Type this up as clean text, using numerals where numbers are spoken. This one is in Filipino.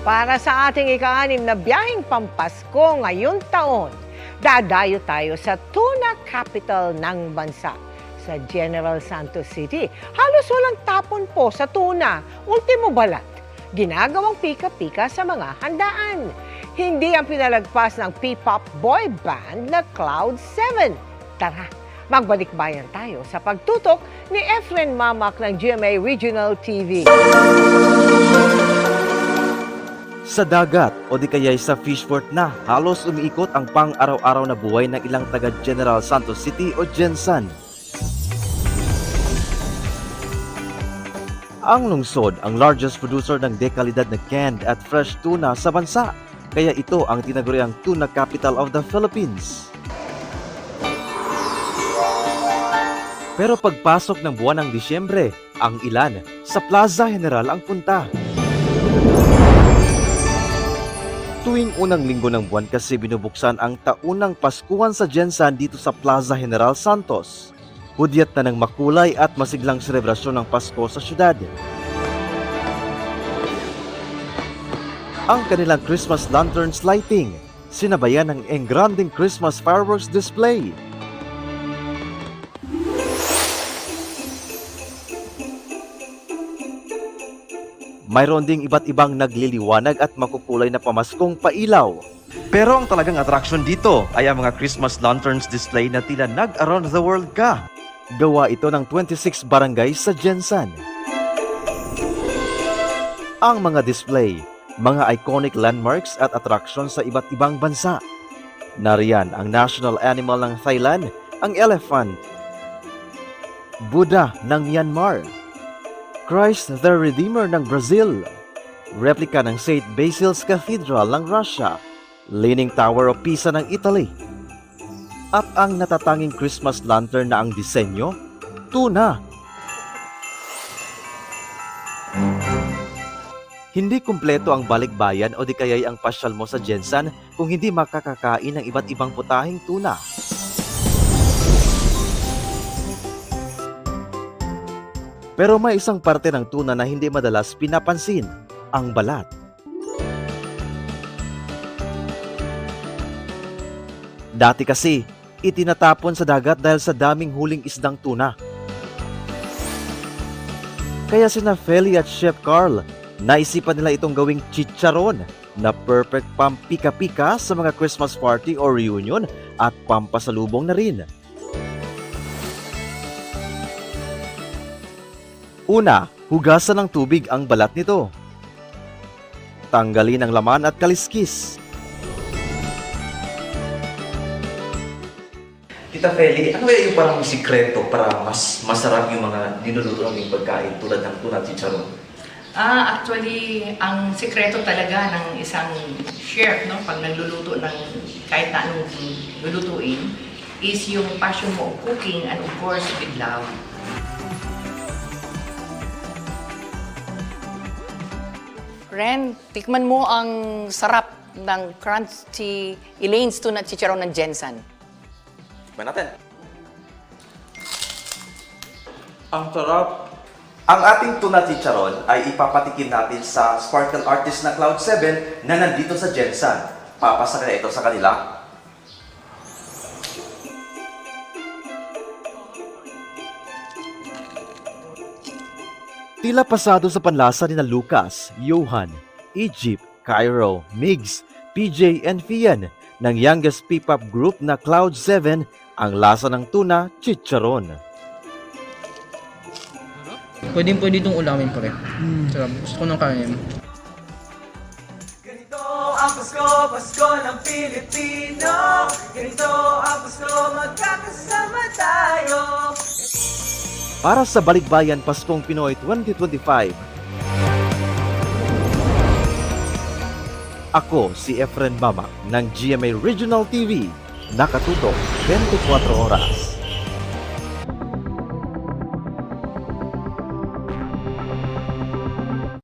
Para sa ating ika-6 na biyaheng pampasko ngayong taon, dadayo tayo sa tuna capital ng bansa, sa General Santos City. Halos walang tapon po sa tuna, ultimo balat. Ginagawang pika-pika sa mga handaan. Hindi ang pinalagpas ng P-pop boy band na Cloud7. Tara, magbalik bayan tayo sa pagtutok ni Efren Mamak ng GMA Regional TV. Sa dagat o di kaya'y sa fishport na, halos umiikot ang pang-araw-araw na buhay ng ilang taga General Santos City o Gensan. Ang lungsod ang largest producer ng dekalidad na canned at fresh tuna sa bansa, kaya ito ang tinaguriang tuna capital of the Philippines. Pero pagpasok ng buwan ng Disyembre, ang ilan sa Plaza General ang punta. Tuwing unang linggo ng buwan kasi binubuksan ang taunang Paskuhan sa Gensan dito sa Plaza General Santos. Hudyat na ng makulay at masiglang selebrasyon ng Pasko sa syudad. Ang kanilang Christmas lanterns lighting, sinabayan ng engranding Christmas fireworks display. Mayroon ding iba't ibang nagliliwanag at makukulay na pamaskong pailaw. Pero ang talagang atraksyon dito ay ang mga Christmas lanterns display na tila nag-around the world ka. Gawa ito ng 26 barangays sa Gensan. Ang mga display, mga iconic landmarks at attraction sa iba't ibang bansa. Nariyan ang national animal ng Thailand, ang elephant. Buddha ng Myanmar. Christ the Redeemer ng Brazil, replika ng St. Basil's Cathedral ng Russia, Leaning Tower of Pisa ng Italy, at ang natatanging Christmas lantern na ang disenyo, tuna. Hindi kumpleto ang balikbayan o di kaya'y ang pasyal mo sa Gensan kung hindi makakakain ng iba't ibang putahing tuna. Pero may isang parte ng tuna na hindi madalas pinapansin, ang balat. Dati kasi, itinatapon sa dagat dahil sa daming huling isdang tuna. Kaya sina Feli at Chef Carl, naisipan nila itong gawing chicharon na perfect pampika-pika sa mga Christmas party o reunion at pampasalubong na rin. Una, hugasan ng tubig ang balat nito. Tanggalin ang laman at kaliskis. Tita Feli, ano kaya yung parang sikreto para mas masarap yung mga niluluto ng pagkain tulad ng tuna at chicharon? Actually, ang sikreto talaga ng isang chef, no, pag nagluluto ng kahit na anong lulutuin, is yung passion mo of cooking and of course with love. Ren, tikman mo ang sarap ng crunchy Elaine's tuna chicharon ng Gensan. Tikman natin. Ang sarap! Ang ating tuna chicharon ay ipapatikim natin sa sparkle artist na Cloud7 na nandito sa Gensan. Papasa kaya ito sa kanila. Tila pasado sa panlasa ni na Lucas, Johan, Egypt, Cairo, Migs, PJ and Fian ng youngest P-pop group na Cloud7 ang lasa ng tuna chicharon. Pwede itong ulamin pa rin. Sarap. Gusto ko ng kanin. Ganito ang Pasko, Pasko ng Pilipino. Ganito ang Pasko, magkakasama tayo. Para sa Balikbayan Paskong Pinoy 2025, ako si Efren Mamak ng GMA Regional TV, nakatutok 24 oras.